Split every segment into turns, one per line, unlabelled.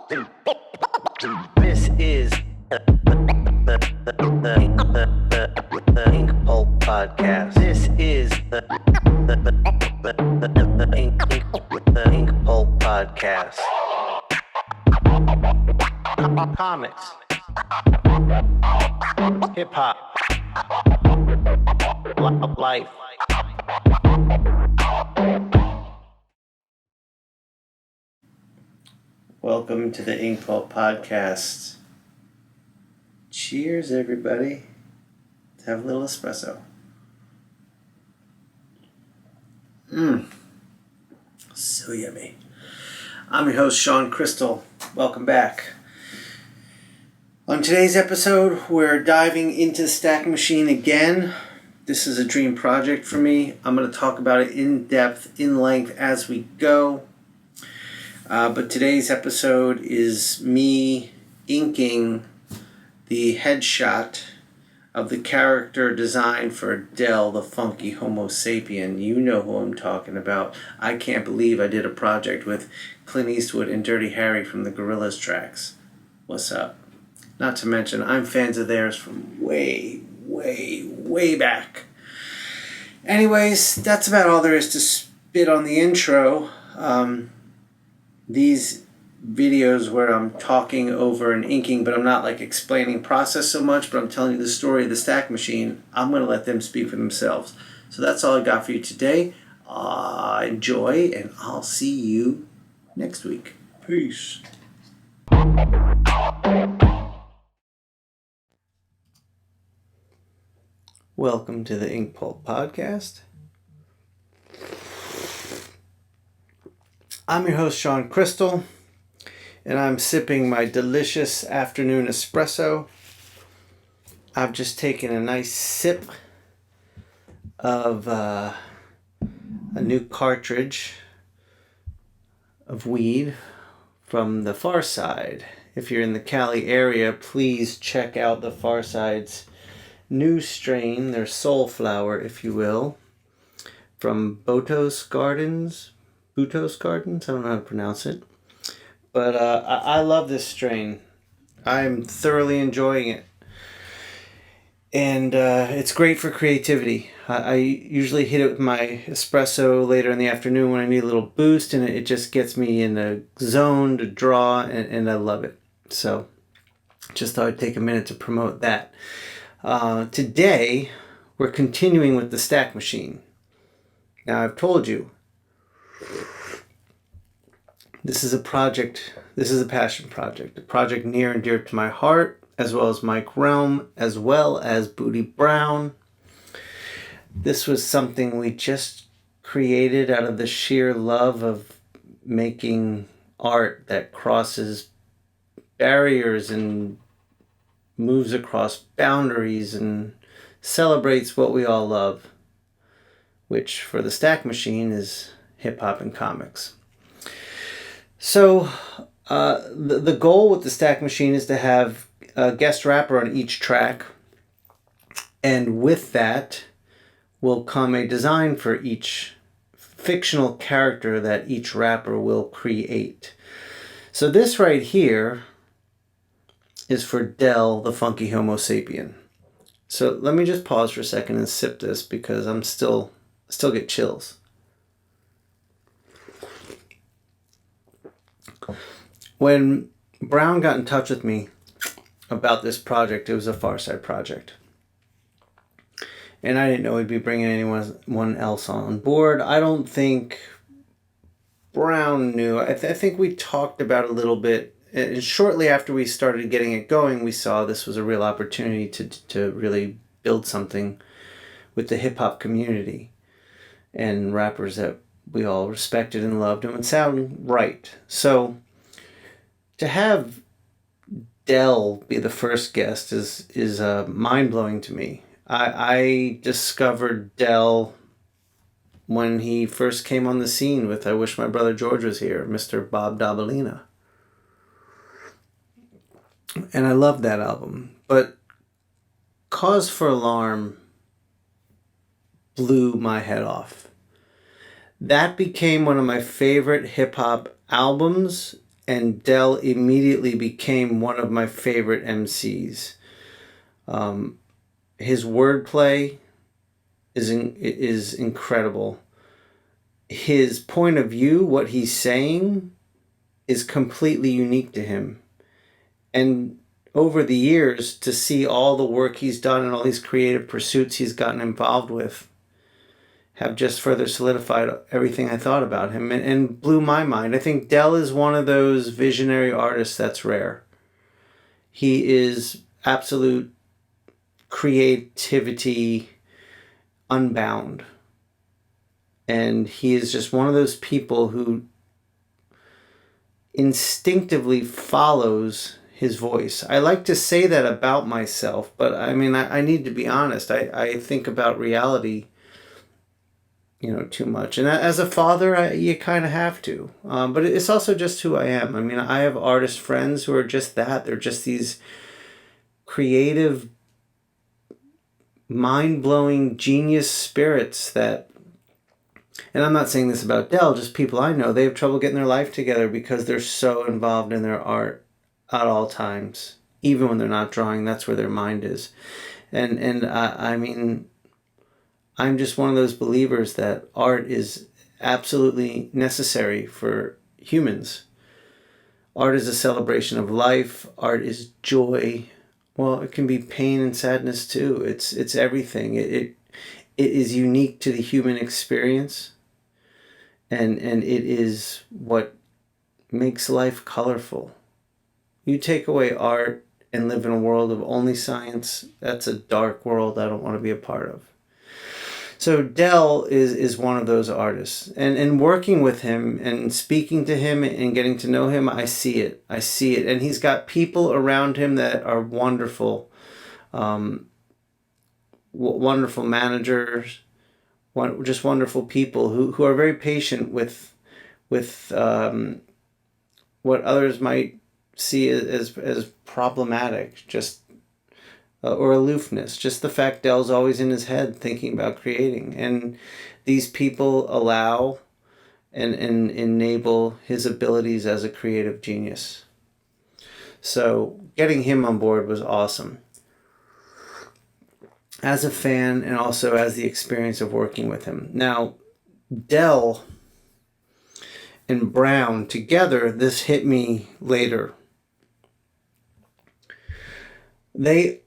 This is the Inkpulp podcast. This is the Inkpulp podcast. Comics, hip hop, life. Welcome to the Inkpulp podcast. Cheers, everybody. Have a little espresso. So yummy. I'm your host, Sean Crystal. Welcome back. On today's episode, we're diving into the S.T.A.C.K machine again. This is a dream project for me. I'm going to talk about it in depth, in length, as we go. But today's episode is me inking the headshot of the character design for Del, the funky Homosapien. You know who I'm talking about. I can't believe I did a project with Clint Eastwood and Dirty Harry from the Gorillaz tracks. What's up? Not to mention, I'm fans of theirs from way back. Anyways, that's about all there is to spit on the intro. These videos where I'm talking over and inking, but I'm not like explaining process so much, but I'm telling you the story of the S.T.A.C.K machine, I'm going to let them speak for themselves. So that's all I got for you today. Enjoy, and I'll see you next week. Peace. Welcome to the Inkpulp podcast. I'm your host, Sean Crystal, and I'm sipping my delicious afternoon espresso. I've just taken a nice sip of a new cartridge of weed from the Far Side. If you're in the Cali area, please check out the Far Side's new strain, their soul flower, if you will, from Butos Gardens, I don't know how to pronounce it. But I love this strain. I'm thoroughly enjoying it. And it's great for creativity. I usually hit it with my espresso later in the afternoon when I need a little boost, and it just gets me in a zone to draw, and I love it. So just thought I'd take a minute to promote that. Today, we're continuing with the S.T.A.C.K machine. Now, I've told you, this is a passion project, a project near and dear to my heart, as well as Mike Realm, as well as Booty Brown. This was something we just created out of the sheer love of making art that crosses barriers and moves across boundaries and celebrates what we all love, which for the S.T.A.C.K machine is hip-hop and comics. So the goal with the S.T.A.C.K machine is to have a guest rapper on each track, and with that will come a design for each fictional character that each rapper will create. So this right here is for Del, the funky Homosapien. So let me just pause for a second and sip this because I'm still get chills. When Brown got in touch with me about this project, it was a Far Side project. And I didn't know he'd be bringing anyone else on board. I don't think Brown knew. I think we talked about it a little bit. And shortly after we started getting it going, we saw this was a real opportunity to really build something with the hip-hop community and rappers that we all respected and loved and would sound right. So to have Del be the first guest is mind-blowing to me. I discovered Del when he first came on the scene with I Wish My Brother George Was Here, Mr. Bob Dabalina. And I loved that album. But Cause for Alarm blew my head off. That became one of my favorite hip-hop albums and Del immediately became one of my favorite MCs. His wordplay is incredible. His point of view, what he's saying, is completely unique to him. And over the years, to see all the work he's done and all these creative pursuits he's gotten involved with have just further solidified everything I thought about him and blew my mind. I think Del is one of those visionary artists that's rare. He is absolute creativity unbound. And he is just one of those people who instinctively follows his voice. I like to say that about myself, but I mean, I need to be honest. I think about reality too much. And as a father, you kind of have to. But it's also just who I am. I mean, I have artist friends who are just that. They're just these creative, mind-blowing genius spirits that, and I'm not saying this about Del, just people I know, they have trouble getting their life together because they're so involved in their art at all times. Even when they're not drawing, that's where their mind is. And I mean, I'm just one of those believers that art is absolutely necessary for humans. Art is a celebration of life. Art is joy. Well, it can be pain and sadness too. It's everything. It is unique to the human experience. And it is what makes life colorful. You take away art and live in a world of only science, that's a dark world I don't want to be a part of. So Del is one of those artists. And working with him and speaking to him and getting to know him, I see it. I see it. And he's got people around him that are wonderful. Wonderful managers. Just wonderful people who are very patient with what others might see as problematic. Just or aloofness, just the fact Del's always in his head thinking about creating. And these people allow and enable his abilities as a creative genius. So getting him on board was awesome. As a fan and also as the experience of working with him. Now, Del and Brown together, this hit me later. They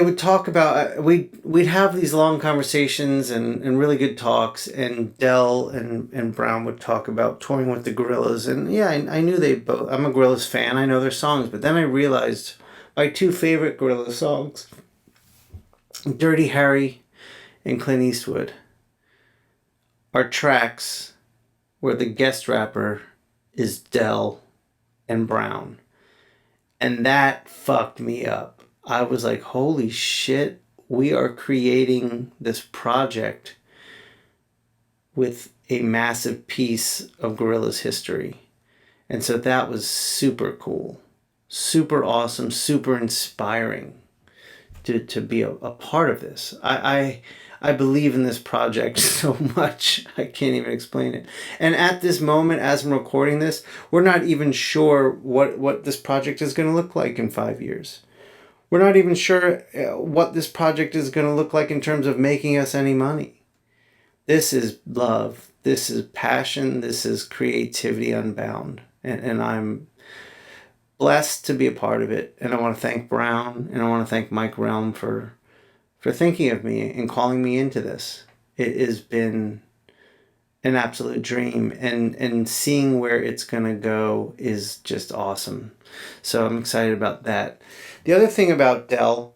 would talk about, we'd have these long conversations and really good talks, and Del and Brown would talk about touring with the Gorillaz. And yeah, I knew I'm a Gorillaz fan, I know their songs, but then I realized my two favorite Gorillaz songs, Dirty Harry and Clint Eastwood, are tracks where the guest rapper is Del and Brown. And that fucked me up. I was like, holy shit, we are creating this project with a massive piece of Gorillaz history. And so that was super cool, super awesome, super inspiring to be a part of this. I believe in this project so much, I can't even explain it. And at this moment, as I'm recording this, we're not even sure what this project is going to look like in 5 years. We're not even sure what this project is going to look like in terms of making us any money. This is love. This is passion. This is creativity unbound. And I'm blessed to be a part of it. And I want to thank Brown and I want to thank Mike Realm for thinking of me and calling me into this. It has been an absolute dream, and seeing where it's going to go is just awesome. So I'm excited about that. The other thing about Del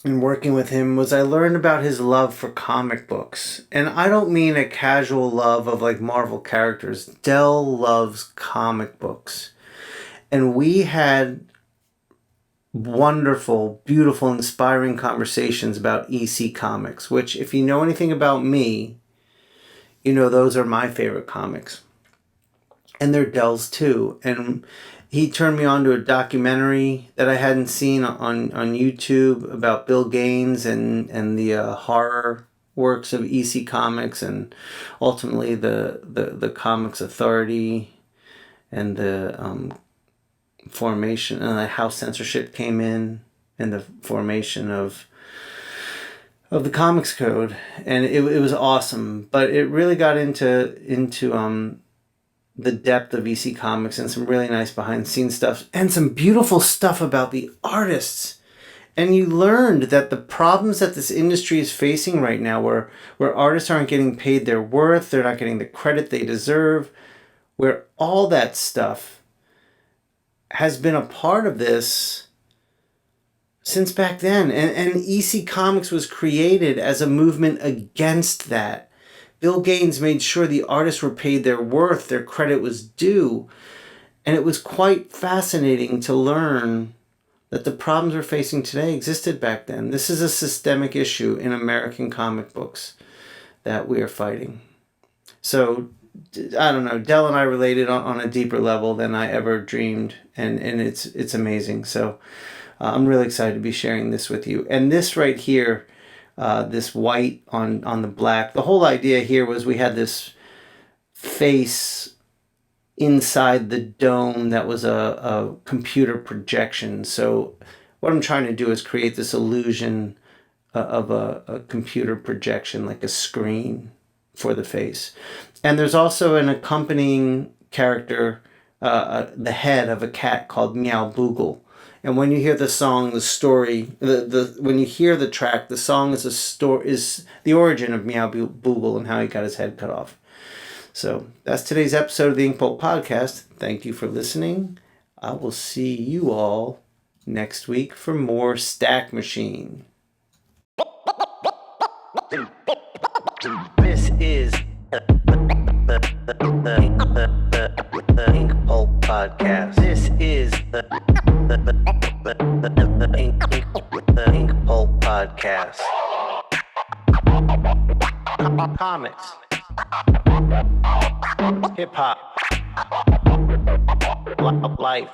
and working with him was I learned about his love for comic books. And I don't mean a casual love of like Marvel characters. Del loves comic books. And we had wonderful, beautiful, inspiring conversations about EC Comics, which if you know anything about me, you know those are my favorite comics. And they're Del's too. And he turned me on to a documentary that I hadn't seen on YouTube about Bill Gaines and the horror works of EC Comics and ultimately the Comics Authority. and the formation, how censorship came in, and the formation of the Comics Code, and it was awesome. But it really got into the depth of EC Comics, and some really nice behind the scenes stuff, and some beautiful stuff about the artists. And you learned that the problems that this industry is facing right now, where artists aren't getting paid their worth, they're not getting the credit they deserve, where all that stuff has been a part of this since back then. And EC Comics was created as a movement against that. Bill Gaines made sure the artists were paid their worth, their credit was due. And it was quite fascinating to learn that the problems we're facing today existed back then. This is a systemic issue in American comic books that we are fighting. So, I don't know, Del and I related on a deeper level than I ever dreamed, and it's amazing. So, I'm really excited to be sharing this with you. And this right here, this white on the black, the whole idea here was we had this face inside the dome that was a computer projection. So what I'm trying to do is create this illusion of a computer projection, like a screen for the face. And there's also an accompanying character, the head of a cat called Meow Boogle. And when you hear the song, the story, when you hear the track, the song is the origin of Meow Boogle and how he got his head cut off. So that's today's episode of the Inkpulp podcast. Thank you for listening. I will see you all next week for more Stack Machine. This is the Inkpulp podcast. This is the Inkpulp podcast. Comics. Hip hop, life.